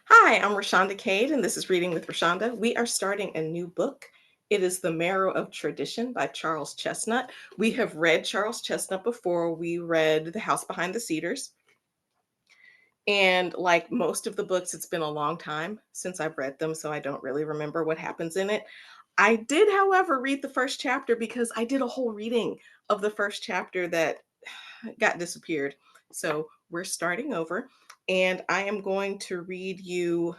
Hi, I'm Rashonda Cade, and this is Reading with Rashonda. We are starting a new book. It is The Marrow of Tradition by Charles Chesnutt. We have read Charles Chesnutt before. We read The House Behind the Cedars. And like most of the books, it's been a long time since I've read them, so I don't really remember what happens in it. I did, however, read the first chapter because I did a whole reading of the first chapter that got disappeared. So we're starting over, and I am going to read you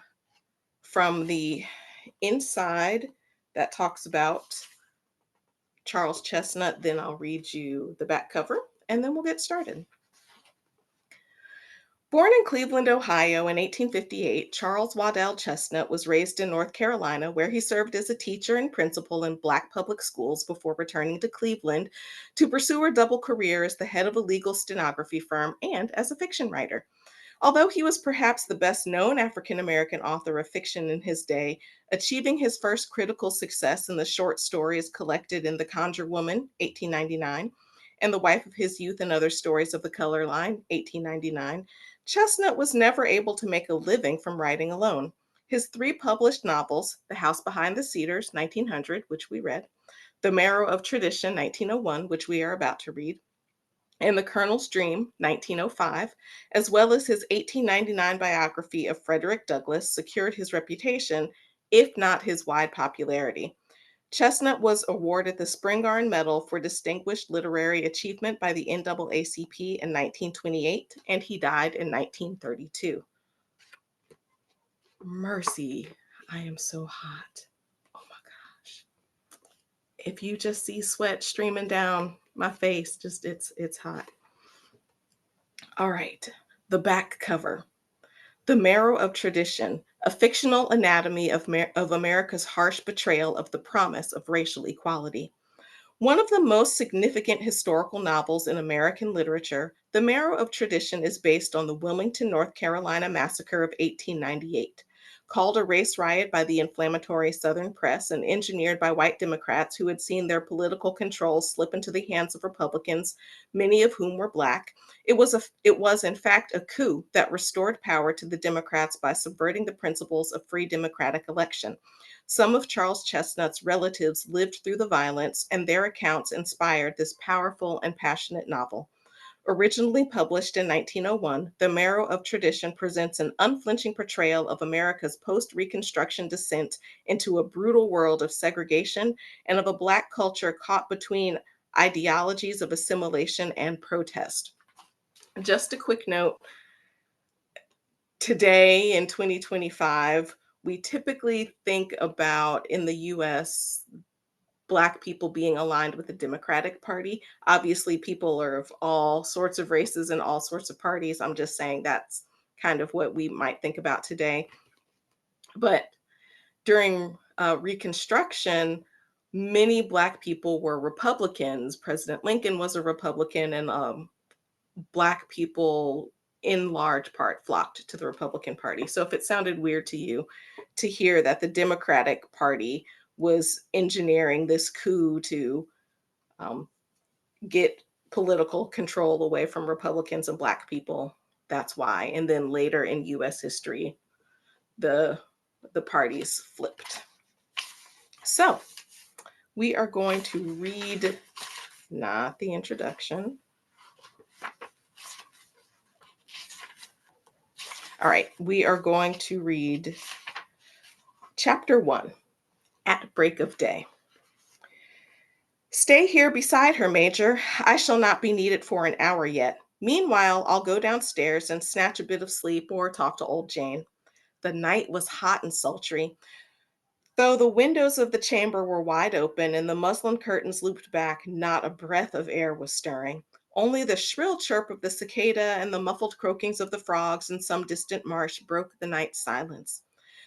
from the inside that talks about Charles Chesnutt. Then I'll read you the back cover and then we'll get started. Born in Cleveland, Ohio in 1858, Charles Waddell Chesnutt was raised in North Carolina, where he served as a teacher and principal in black public schools before returning to Cleveland to pursue a double career as the head of a legal stenography firm and as a fiction writer. Although he was perhaps the best known African American author of fiction in his day, achieving his first critical success in the short stories collected in The Conjure Woman, 1899, and The Wife of His Youth and Other Stories of the Color Line, 1899, Chestnut was never able to make a living from writing alone. His three published novels, The House Behind the Cedars, 1900, which we read, The Marrow of Tradition, 1901, which we are about to read, and The Colonel's Dream, 1905, as well as his 1899 biography of Frederick Douglass, secured his reputation, if not his wide popularity. Chestnut was awarded the Spingarn Medal for Distinguished Literary Achievement by the NAACP in 1928, and he died in 1932. Mercy, I am so hot. Oh my gosh. If you just see sweat streaming down my face, just it's hot. All right, the back cover. The Marrow of Tradition, a fictional anatomy of America's harsh betrayal of the promise of racial equality. One of the most significant historical novels in American literature, The Marrow of Tradition is based on the Wilmington, North Carolina massacre of 1898. Called a race riot by the inflammatory Southern press and engineered by white Democrats who had seen their political control slip into the hands of Republicans, many of whom were Black, it was in fact a coup that restored power to the Democrats by subverting the principles of free democratic election. Some of Charles Chestnut's relatives lived through the violence, and their accounts inspired this powerful and passionate novel. Originally published in 1901, The Marrow of Tradition presents an unflinching portrayal of America's post Reconstruction descent into a brutal world of segregation and of a Black culture caught between ideologies of assimilation and protest. Just a quick note, today in 2025, we typically think about in the US Black people being aligned with the Democratic Party. Obviously, people are of all sorts of races and all sorts of parties. I'm just saying that's kind of what we might think about today. But during Reconstruction, many Black people were Republicans. President Lincoln was a Republican, and Black people in large part flocked to the Republican Party. So if it sounded weird to you to hear that the Democratic Party was engineering this coup to um, get political control away from Republicans and Black people, that's why. And then later in US history, the parties flipped. So we are going to read not the introduction. All right, we are going to read Chapter 1, At Break of Day. Stay here beside her, Major. I shall not be needed for an hour yet. Meanwhile, I'll go downstairs and snatch a bit of sleep or talk to old Jane. The night was hot and sultry. Though the windows of the chamber were wide open and the muslin curtains looped back, not a breath of air was stirring. Only the shrill chirp of the cicada and the muffled croakings of the frogs in some distant marsh broke the night silence.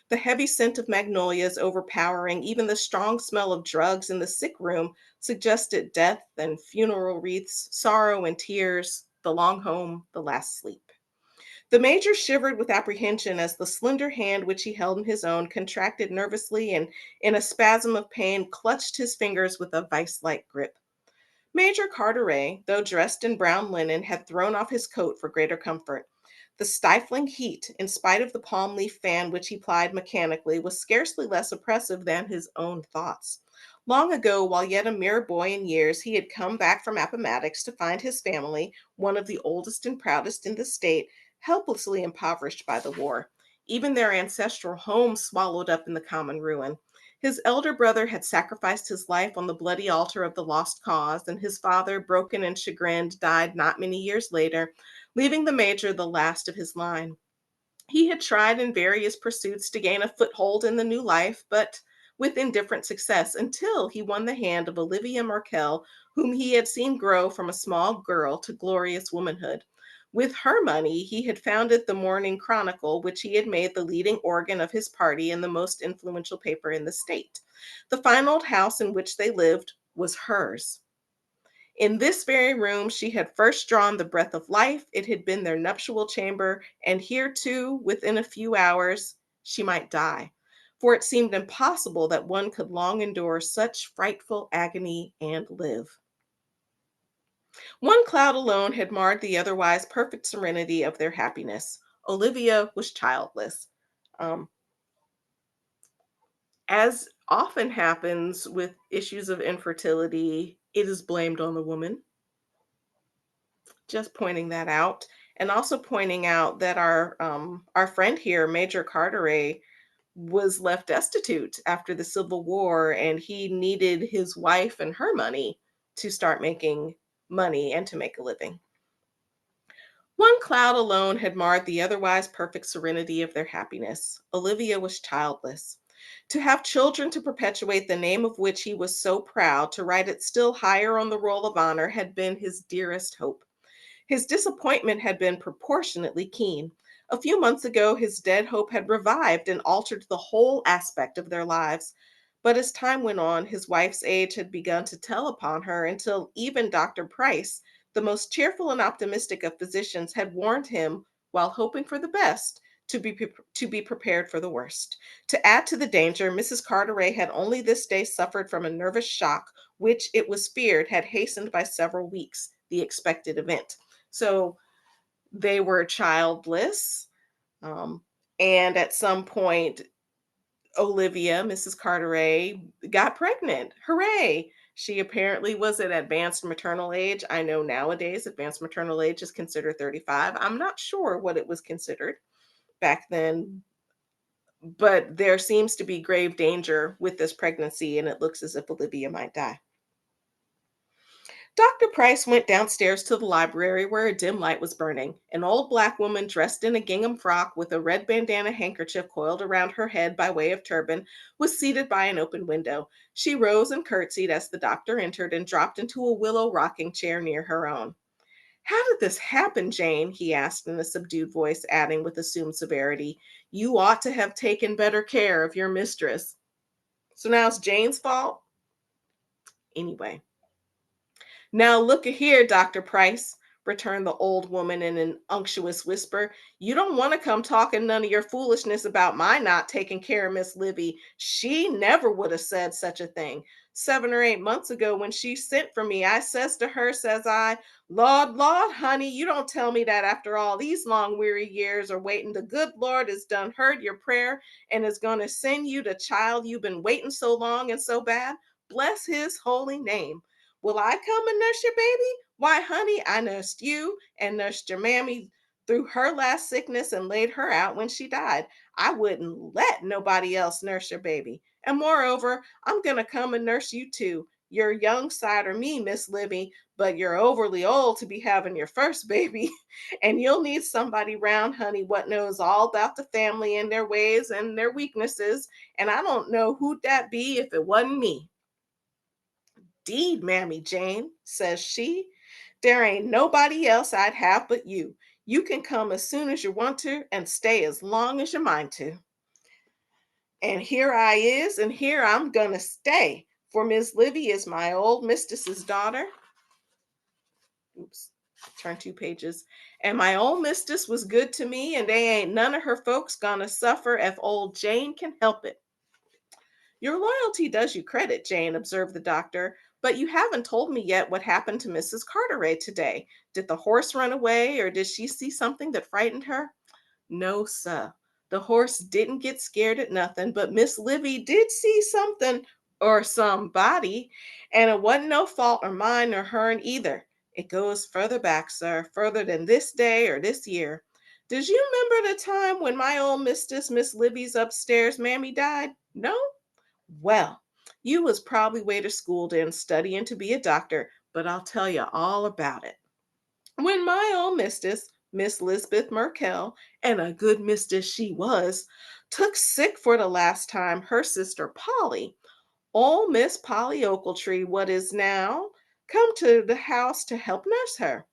The heavy scent of magnolias overpowering even the strong smell of drugs in the sick room suggested death and funeral wreaths, sorrow and tears, the long home, the last sleep. The major shivered with apprehension as the slender hand which he held in his own contracted nervously and, in a spasm of pain, clutched his fingers with a vice like grip. Major Carteret, though dressed in brown linen, had thrown off his coat for greater comfort. The stifling heat, in spite of the palm leaf fan which he plied mechanically, was scarcely less oppressive than his own thoughts. Long ago, while yet a mere boy in years, he had come back from Appomattox to find his family, one of the oldest and proudest in the state, helplessly impoverished by the war, even their ancestral home swallowed up in the common ruin. His elder brother had sacrificed his life on the bloody altar of the lost cause, and his father, broken and chagrined, died not many years later, leaving the major the last of his line. He had tried in various pursuits to gain a foothold in the new life, but with indifferent success until he won the hand of Olivia Markel, whom he had seen grow from a small girl to glorious womanhood. With her money, he had founded the Morning Chronicle, which he had made the leading organ of his party and the most influential paper in the state. The fine old house in which they lived was hers. In this very room she had first drawn the breath of life. It had been their nuptial chamber, and here too, within a few hours, she might die. For it seemed impossible that one could long endure such frightful agony and live. One cloud alone had marred the otherwise perfect serenity of their happiness. Olivia was childless. Um, as often happens with issues of infertility, it is blamed on the woman. Just pointing that out, and also pointing out that our friend here, Major Carteret, was left destitute after the Civil War, and he needed his wife and her money to start making money and to make a living. One cloud alone had marred the otherwise perfect serenity of their happiness. Olivia was childless. To have children to perpetuate the name of which he was so proud, to write it still higher on the roll of honor, had been his dearest hope. His disappointment had been proportionately keen. A few months ago, his dead hope had revived and altered the whole aspect of their lives. But as time went on, his wife's age had begun to tell upon her until even Dr. Price, the most cheerful and optimistic of physicians, had warned him, while hoping for the best, to be prepared for the worst. To add to the danger, Mrs. Carteret had only this day suffered from a nervous shock, which it was feared had hastened by several weeks the expected event. So they were childless. Um, and at some point, Olivia, Mrs. Carteret, got pregnant. Hooray! She apparently was at advanced maternal age. I know nowadays advanced maternal age is considered 35. I'm not sure what it was considered back then, but there seems to be grave danger with this pregnancy, and it looks as if Olivia might die. Dr. Price went downstairs to the library where a dim light was burning. An old black woman dressed in a gingham frock with a red bandana handkerchief coiled around her head by way of turban was seated by an open window. She rose and curtsied as the doctor entered and dropped into a willow rocking chair near her own. "How did this happen, Jane?" he asked in a subdued voice, adding with assumed severity, "You ought to have taken better care of your mistress." So now it's Jane's fault? Anyway. "Now look a here, Dr. Price," returned the old woman in an unctuous whisper. "You don't want to come talking none of your foolishness about my not taking care of Miss Livy. She never would have said such a thing. 7 or 8 months ago, when she sent for me, I says to her, says I, 'Lord, Lord, honey, you don't tell me that after all these long weary years of waiting, the good Lord has done heard your prayer and is going to send you the child you've been waiting so long and so bad. Bless his holy name. Will I come and nurse your baby? Why, honey, I nursed you and nursed your mammy through her last sickness and laid her out when she died. I wouldn't let nobody else nurse your baby. And moreover, I'm going to come and nurse you too. You're young side of me, Miss Livy, but you're overly old to be having your first baby. And you'll need somebody round, honey, what knows all about the family and their ways and their weaknesses. And I don't know who'd that be if it wasn't me.' 'Deed, Mammy Jane,' says she, 'there ain't nobody else I'd have but you. You can come as soon as you want to and stay as long as you mind to.' And here I is, and here I'm gonna stay, for Miss Livy is my old mistress's daughter." Oops, turn 2 pages. "And my old mistress was good to me, and they ain't none of her folks gonna suffer if old Jane can help it." "Your loyalty does you credit, Jane," observed the doctor, But you haven't told me yet what happened to Mrs. Carteret today. Did the horse run away or did she see something that frightened her? No, sir. The horse didn't get scared at nothing, but Miss Livy did see something or somebody, and it wasn't no fault of mine or hern either. It goes further back, sir, further than this day or this year. Does you remember the time when my old mistress, Miss Livy's upstairs mammy died? No? Well, you was probably way to school then studying to be a doctor, but I'll tell you all about it. When my old mistress, Miss Lisbeth Merkel, and a good mistress she was, took sick for the last time, her sister Polly, old Miss Polly Ochiltree, what is now, come to the house to help nurse her.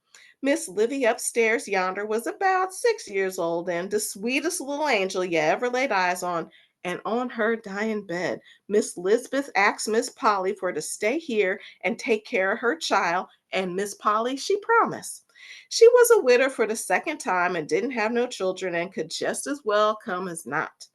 Miss Livy upstairs yonder was about 6 years old and the sweetest little angel you ever laid eyes on. And on her dying bed, Miss Lisbeth asked Miss Polly for to stay here and take care of her child, and Miss Polly, she promised. She was a widow for the second time and didn't have no children and could just as well come as not.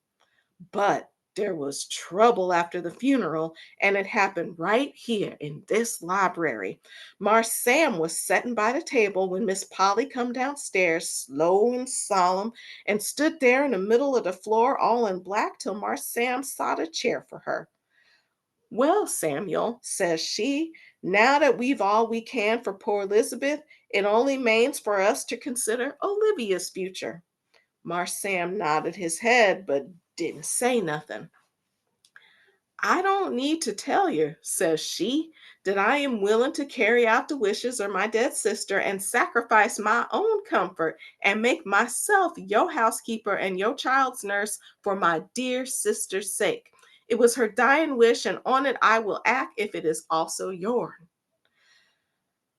But there was trouble after the funeral, and it happened right here in this library. Marse Sam was setting by the table when Miss Polly come downstairs, slow and solemn, and stood there in the middle of the floor all in black till Marse Sam sot a chair for her. Well, Samuel, says she, now that we've all we can for poor Elizabeth, it only remains for us to consider Olivia's future. Marse Sam nodded his head, but didn't say nothing. I don't need to tell you, says she, that I am willing to carry out the wishes of my dead sister and sacrifice my own comfort and make myself your housekeeper and your child's nurse for my dear sister's sake. It was her dying wish, and on it I will act if it is also yours.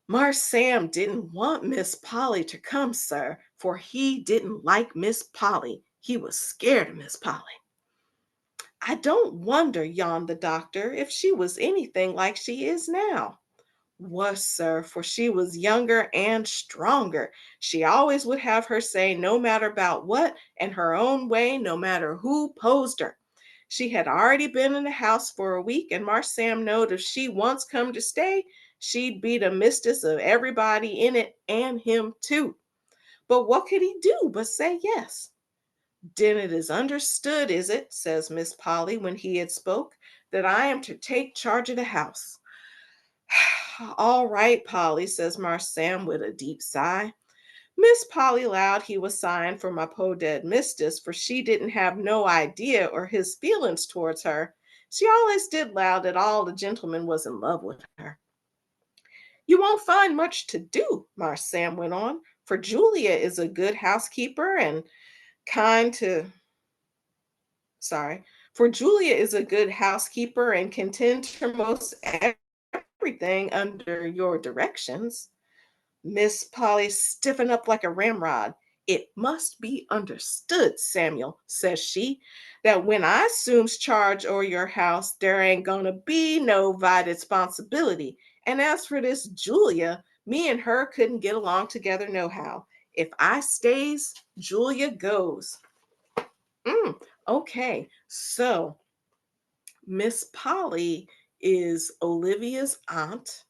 Marse Sam didn't want Miss Polly to come, sir, for he didn't like Miss Polly. He was scared of Miss Polly. I don't wonder, yawned the doctor, if she was anything like she is now. Was, sir, for she was younger and stronger. She always would have her say no matter about what, and her own way no matter who posed her. She had already been in the house for a week, and Marse Sam knowed if she once come to stay, she'd be the mistress of everybody in it and him too. But what could he do but say yes? "Den it is understood, is it," says Miss Polly when he had spoke, "that I am to take charge of the house?" "All right, Polly," says Marse Sam with a deep sigh. Miss Polly allowed he was sighing for my po dead mistus, for she didn't have no idea or his feelings towards her. She always did loud that all the gentlemen was in love with her. "You won't find much to do," Marse Sam went on, "for Julia is a good housekeeper and kind to sorry, for Julia is a good housekeeper and can tend to most everything under your directions." Miss Polly stiffened up like a ramrod. "It must be understood, Samuel," says she, "that when I assumes charge o'er your house, there ain't gonna be no vied responsibility. And as for this Julia, me and her couldn't get along together nohow. If I stays, Julia goes." Okay, so Miss Polly is Olivia's aunt.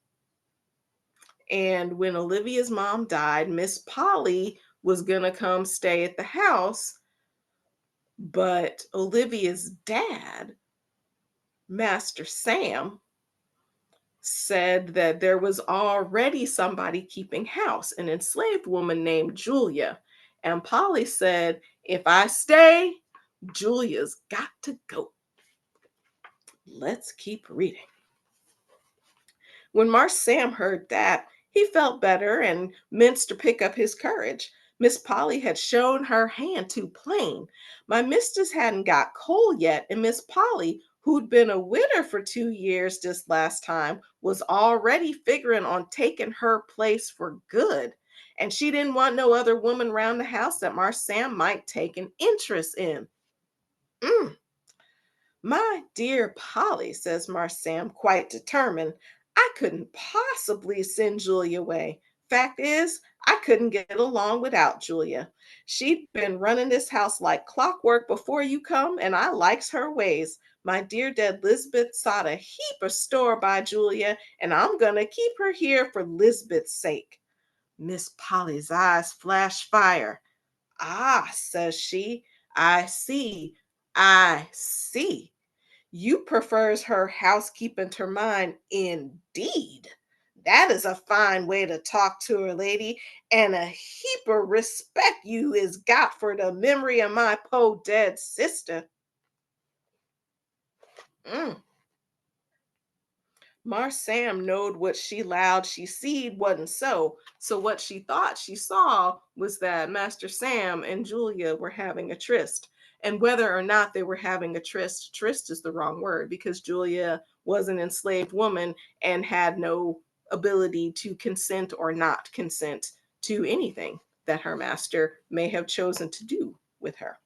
And when Olivia's mom died, Miss Polly was going to come stay at the house. But Olivia's dad, Master Sam, said that there was already somebody keeping house, an enslaved woman named Julia. And Polly said, "If I stay, Julia's got to go." Let's keep reading. When Marse Sam heard that, he felt better and meant to pick up his courage. Miss Polly had shown her hand too plain. My mistress hadn't got cold yet, and Miss Polly, who'd been a widow for 2 years this last time, was already figuring on taking her place for good. And she didn't want no other woman round the house that Marse Sam might take an interest in. Mm. "My dear Polly," says Marse Sam, quite determined, "I couldn't possibly send Julia away. Fact is, I couldn't get along without Julia. She'd been running this house like clockwork before you come, and I likes her ways. My dear dead Lisbeth sot a heap of store by Julia, and I'm gonna keep her here for Lisbeth's sake." Miss Polly's eyes flashed fire. "Ah," says she, "I see, I see. You prefers her housekeeping to mine, indeed. That is a fine way to talk to her, lady, and a heap of respect you is got for the memory of my po dead sister." Mm. Mar Sam knowed what she loud she seed wasn't so. So what she thought she saw was that Master Sam and Julia were having a tryst. And whether or not they were having a tryst is the wrong word because Julia was an enslaved woman and had no ability to consent or not consent to anything that her master may have chosen to do with her.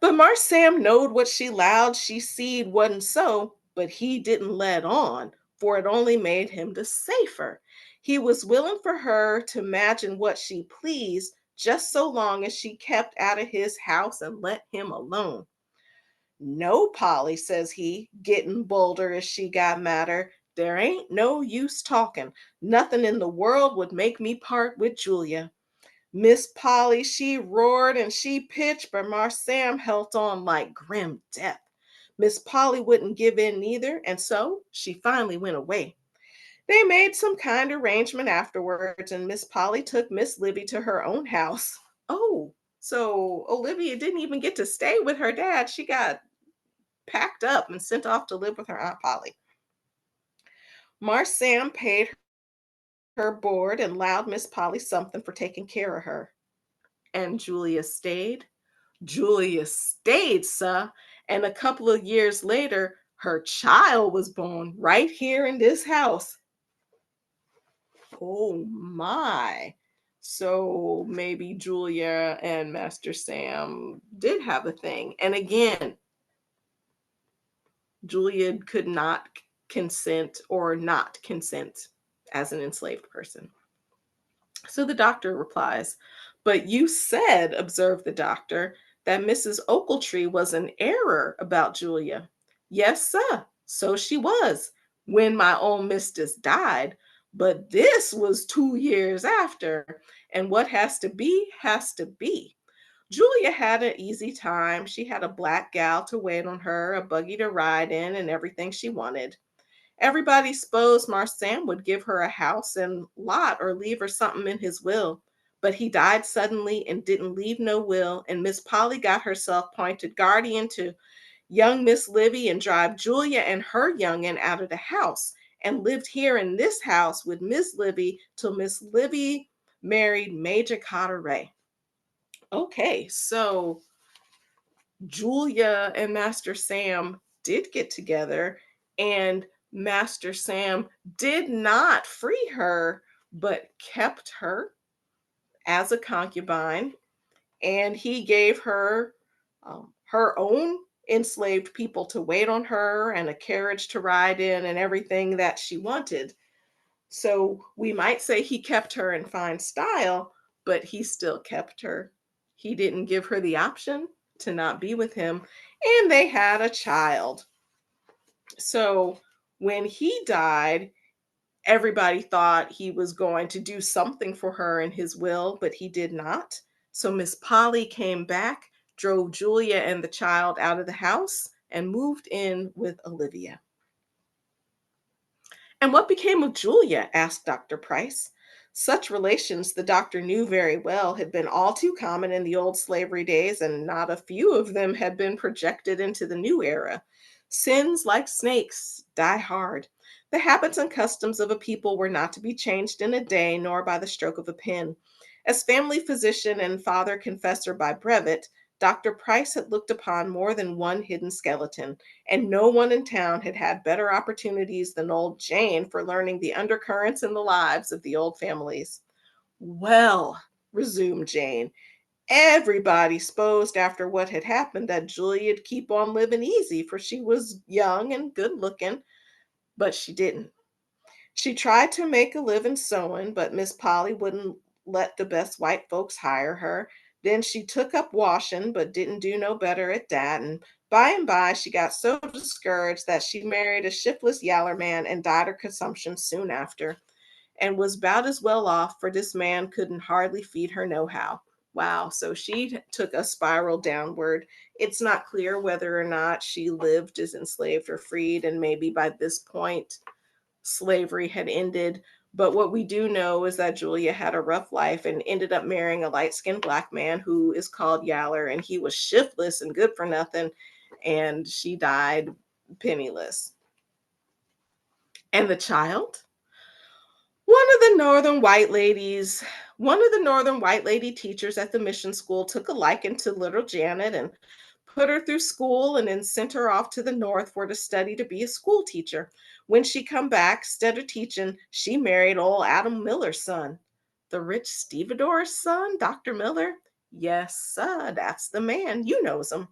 But Mar Sam knowed what she loud she seed wasn't so, but he didn't let on, for it only made him the safer. He was willing for her to imagine what she pleased, just so long as she kept out of his house and let him alone. "No, Polly," says he, getting bolder as she got madder. "There ain't no use talking. Nothing in the world would make me part with Julia." Miss Polly, she roared and she pitched, but Mar Sam held on like grim death. Miss Polly wouldn't give in neither, and so she finally went away. They made some kind arrangement afterwards, and Miss Polly took Miss Libby to her own house. Oh, so Olivia didn't even get to stay with her dad. She got packed up and sent off to live with her Aunt Polly. Mar Sam paid her board and allowed Miss Polly something for taking care of her. And Julia stayed. Julia stayed, sir. And a couple of years later, her child was born right here in this house. Oh my. So maybe Julia and Master Sam did have a thing. And again, Julia could not consent or not consent as an enslaved person. So the doctor replies, "But you said," observed the doctor, "that Mrs. Ochiltree was in error about Julia." "Yes, sir, so she was, when my own mistress died. But this was 2 years after, and what has to be, has to be. Julia had an easy time. She had a black gal to wait on her, a buggy to ride in, and everything she wanted. Everybody supposed Sam would give her a house and lot or leave her something in his will. But he died suddenly and didn't leave no will, and Miss Polly got herself appointed guardian to young Miss Livy and drive Julia and her young'un out of the house and lived here in this house with Miss Livy till Miss Livy married Major Carteret." Okay, so Julia and Master Sam did get together, and Master Sam did not free her, but kept her as a concubine, and he gave her her own enslaved people to wait on her and a carriage to ride in and everything that she wanted. So we might say he kept her in fine style, but he still kept her. He didn't give her the option to not be with him, and they had a child. So when he died, everybody thought he was going to do something for her in his will, but he did not. So Miss Polly came back, drove Julia and the child out of the house, and moved in with Olivia. "And what became of Julia?" asked Dr. Price. Such relations, the doctor knew very well, had been all too common in the old slavery days, and not a few of them had been projected into the new era. Sins, like snakes, die hard. The habits and customs of a people were not to be changed in a day, nor by the stroke of a pen. As family physician and father confessor by brevet, Dr. Price had looked upon more than one hidden skeleton, and no one in town had had better opportunities than old Jane for learning the undercurrents in the lives of the old families. "Well," resumed Jane, "everybody supposed after what had happened that Julia'd keep on living easy, for she was young and good looking, but she didn't. She tried to make a living sewing, but Miss Polly wouldn't let the best white folks hire her. Then she took up washing, but didn't do no better at that. And by, she got so discouraged that she married a shiftless yaller man and died of consumption soon after, and was about as well off, for this man couldn't hardly feed her nohow. Wow, so she took a spiral downward. It's not clear whether or not she lived as enslaved or freed, and maybe by this point slavery had ended. But what we do know is that Julia had a rough life and ended up marrying a light skinned black man who is called Yaller, and he was shiftless and good for nothing. And she died penniless. And the child? One of the northern white ladies, one of the northern white lady teachers at the mission school took a liking to little Janet and put her through school and then sent her off to the north for to study to be a school teacher. When she come back, instead of teaching, she married old Adam Miller's son. The rich stevedore's son, Dr. Miller? Yes, sir, that's the man. You knows him.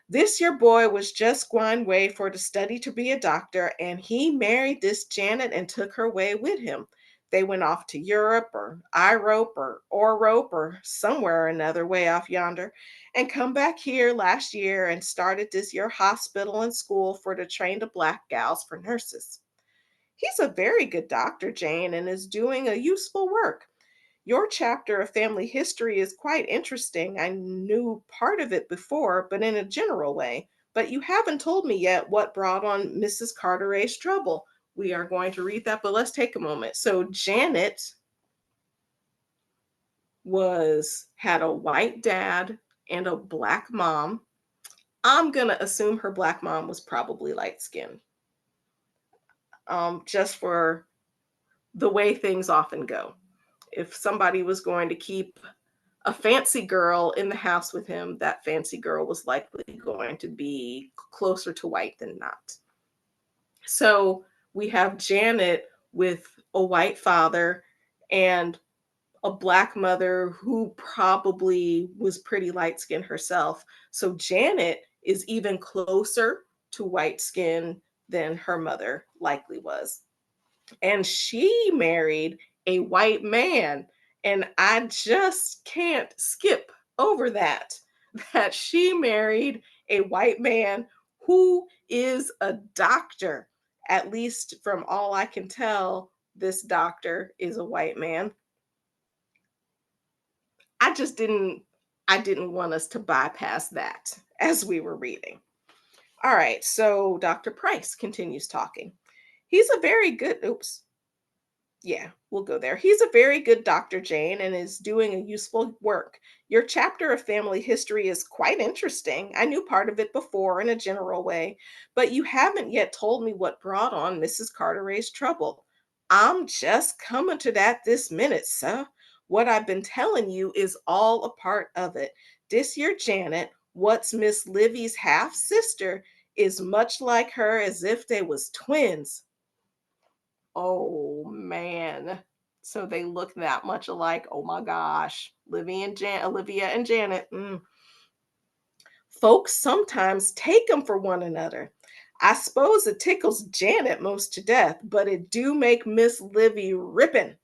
This your boy was just gwine way for to study to be a doctor, and he married this Janet and took her way with him. They went off to Europe or Irope or Orope or somewhere or another way off yonder, and come back here last year and started this year hospital and school for to train the black gals for nurses. He's a very good doctor, Jane, and is doing a useful work. Your chapter of family history is quite interesting. I knew part of it before, but in a general way. But you haven't told me yet what brought on Mrs. Carteret's trouble. We are going to read that, but let's take a moment. So Janet was had a white dad and a black mom. I'm gonna assume her black mom was probably light skinned, just for the way things often go. If somebody was going to keep a fancy girl in the house with him, that fancy girl was likely going to be closer to white than not. So we have Janet with a white father and a black mother who probably was pretty light skinned herself. So Janet is even closer to white skin than her mother likely was. And she married a white man. And I just can't skip over that, that she married a white man who is a doctor. At least from all I can tell, this doctor is a white man. I just didn't I didn't want us to bypass that as we were reading. All right, so Dr. Price continues talking. He's a very good oops. Yeah, we'll go there. He's a very good Dr. Jane and is doing a useful work. Your chapter of family history is quite interesting. I knew part of it before in a general way, but you haven't yet told me what brought on Mrs. Carteret's trouble. I'm just coming to that this minute, sir. What I've been telling you is all a part of it. This year, Janet, what's Miss Livy's half sister, is much like her as if they was twins. Oh, man. So they look that much alike. Oh my gosh. Olivia and Janet. Folks sometimes take them for one another. I suppose it tickles Janet most to death, but it do make Miss Livy ripping.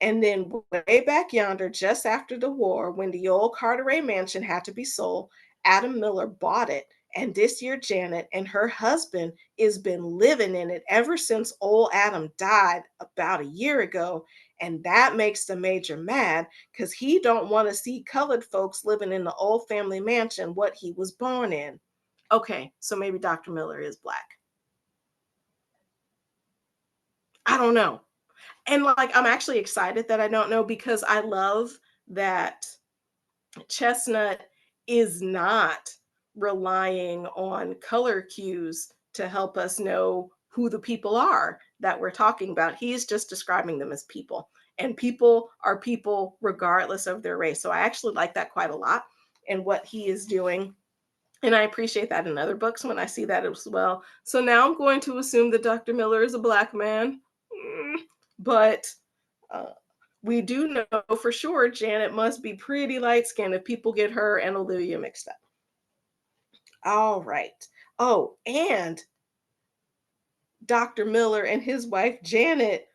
And then way back yonder, just after the war, when the old Carteret mansion had to be sold, Adam Miller bought it. And this year, Janet and her husband is been living in it ever since old Adam died about a year ago. And that makes the major mad because he don't want to see colored folks living in the old family mansion what he was born in. Okay, so maybe Dr. Miller is black. I don't know. And like I'm actually excited that I don't know because I love that Chesnutt is not relying on color cues to help us know who the people are that we're talking about. He's just describing them as people, and people are people regardless of their race. So I actually like that quite a lot in what he is doing. And I appreciate that in other books when I see that as well. So now I'm going to assume that Dr. Miller is a black man. But uh, we do know for sure Janet must be pretty light skinned if people get her and Olivia mixed up. All right. Oh, and Dr. Miller and his wife Janet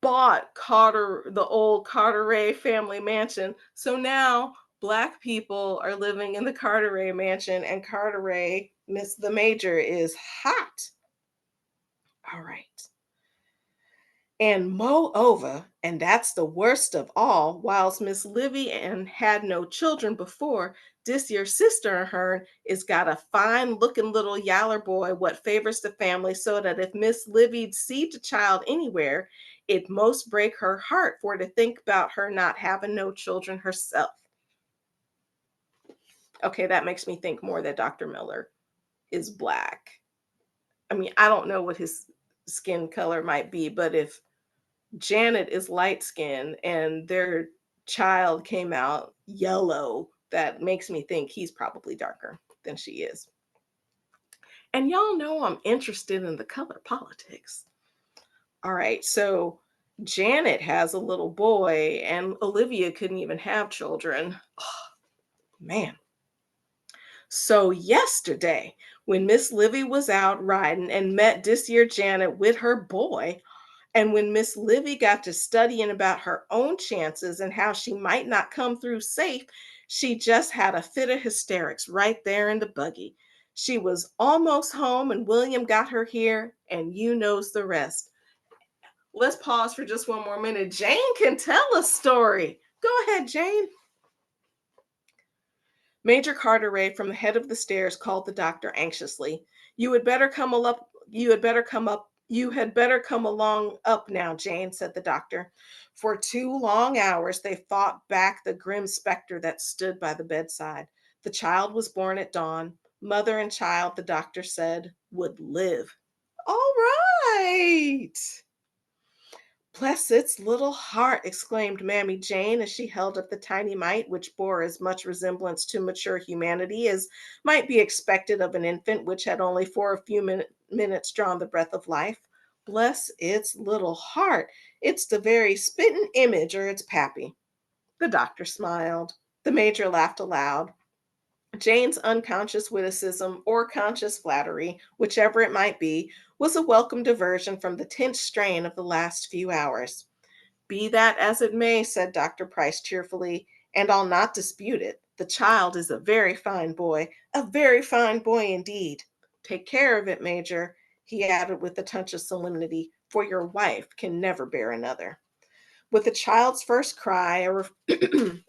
bought the old Carteret family mansion. So now Black people are living in the Carteret mansion, and Carteret, Miss the Major, is hot. All right. And moreover, and that's the worst of all, whilst Miss Livy and had no children before, this your sister of hern is got a fine looking little yaller boy what favors the family, so that if Miss Livy'd see the child anywhere, it most break her heart for to think about her not having no children herself. Okay, that makes me think more that Dr. Miller is Black. I mean, I don't know what his skin color might be, but if Janet is light skinned and their child came out yellow, that makes me think he's probably darker than she is. And y'all know I'm interested in the color politics. All right, so Janet has a little boy, and Olivia couldn't even have children. Oh, man. So yesterday, when Miss Livy was out riding and met this year Janet with her boy, and when Miss Livy got to studying about her own chances and how she might not come through safe, she just had a fit of hysterics right there in the buggy. She was almost home and William got her here, and you knows the rest. Let's pause for just one more minute. Jane can tell a story. Go ahead, Jane. Major Carteret from the head of the stairs called the doctor anxiously. You had better come up. You had better come up. You had better come along up now, Jane, said the doctor. For 2 long hours they fought back the grim specter that stood by the bedside. The child was born at dawn. Mother and child, the doctor said, would live. All right. Bless its little heart, exclaimed Mammy Jane as she held up the tiny mite, which bore as much resemblance to mature humanity as might be expected of an infant which had only for a few minutes drawn the breath of life. Bless its little heart. It's the very spittin' image or its pappy. The doctor smiled. The major laughed aloud. Jane's unconscious witticism or conscious flattery, whichever it might be, was a welcome diversion from the tense strain of the last few hours. Be that as it may, said Dr. Price cheerfully, and I'll not dispute it. The child is a very fine boy indeed. Take care of it, Major, he added with a touch of solemnity, for your wife can never bear another. With the child's first cry,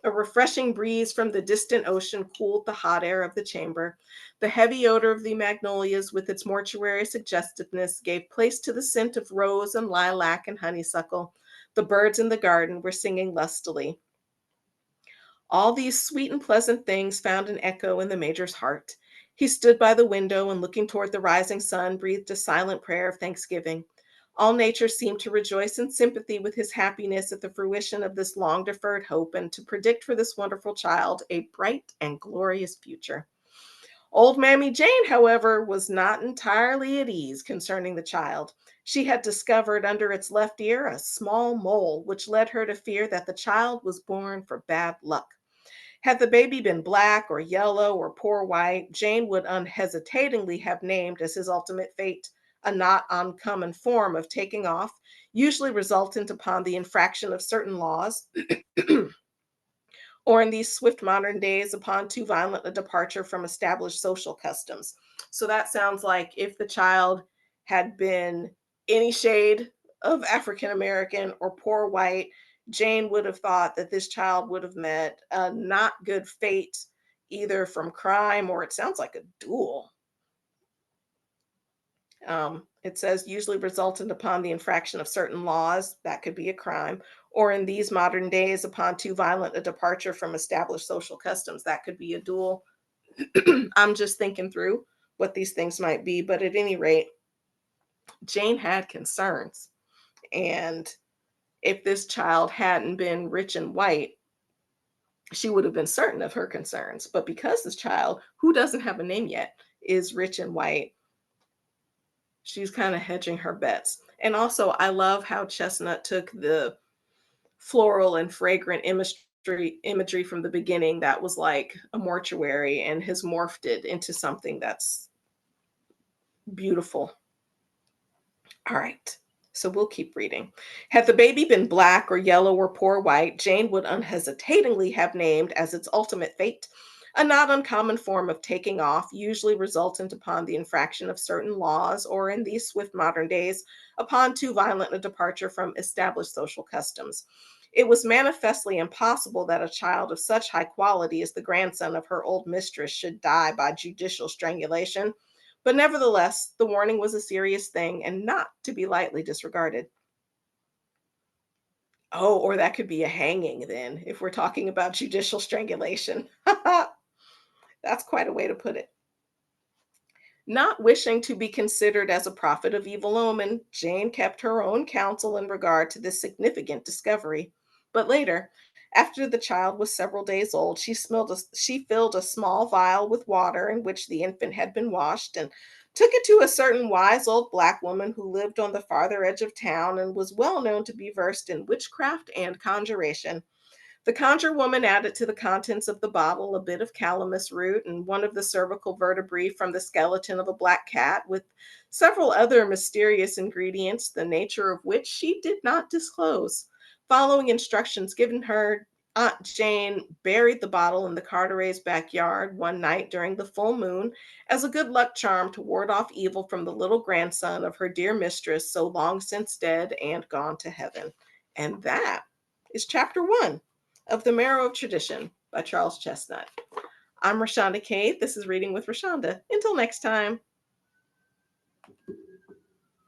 a refreshing breeze from the distant ocean cooled the hot air of the chamber. The heavy odor of the magnolias, with its mortuary suggestiveness, gave place to the scent of rose and lilac and honeysuckle. The birds in the garden were singing lustily. All these sweet and pleasant things found an echo in the major's heart. He stood by the window and, looking toward the rising sun, breathed a silent prayer of thanksgiving. All nature seemed to rejoice in sympathy with his happiness at the fruition of this long deferred hope, and to predict for this wonderful child a bright and glorious future. Old Mammy Jane, however, was not entirely at ease concerning the child. She had discovered under its left ear a small mole, which led her to fear that the child was born for bad luck. Had the baby been black or yellow or poor white, Jane would unhesitatingly have named as his ultimate fate a not uncommon form of taking off, usually resultant upon the infraction of certain laws, or in these swift modern days upon too violent a departure from established social customs. So that sounds like if the child had been any shade of African American or poor white, Jane would have thought that this child would have met a not good fate, either from crime or it sounds like a duel. It says usually resultant upon the infraction of certain laws, that could be a crime, or in these modern days upon too violent a departure from established social customs, that could be a duel. I'm just thinking through what these things might be, but at any rate, Jane had concerns. And if this child hadn't been rich and white, she would have been certain of her concerns. But because this child, who doesn't have a name yet, is rich and white, she's kind of hedging her bets. And also, I love how Chesnutt took the floral and fragrant imagery from the beginning that was like a mortuary and has morphed it into something that's beautiful. All right. So we'll keep reading. Had the baby been black or yellow or poor white, Jane would unhesitatingly have named as its ultimate fate a not uncommon form of taking off, usually resultant upon the infraction of certain laws, or in these swift modern days, upon too violent a departure from established social customs. It was manifestly impossible that a child of such high quality as the grandson of her old mistress should die by judicial strangulation, but nevertheless, the warning was a serious thing and not to be lightly disregarded. Oh, or that could be a hanging then, if we're talking about judicial strangulation. That's quite a way to put it. Not wishing to be considered as a prophet of evil omen, Jane kept her own counsel in regard to this significant discovery. But later, after the child was several days old, she filled a small vial with water in which the infant had been washed and took it to a certain wise old black woman who lived on the farther edge of town and was well known to be versed in witchcraft and conjuration. The conjure woman added to the contents of the bottle a bit of calamus root and one of the cervical vertebrae from the skeleton of a black cat, with several other mysterious ingredients, the nature of which she did not disclose. Following instructions given her, Aunt Jane buried the bottle in the Carteret's backyard one night during the full moon as a good luck charm to ward off evil from the little grandson of her dear mistress, so long since dead and gone to heaven. And that is chapter one of The Marrow of Tradition by Charles Chesnutt. I'm Rashonda Kate. This is Reading with Rashonda. Until next time.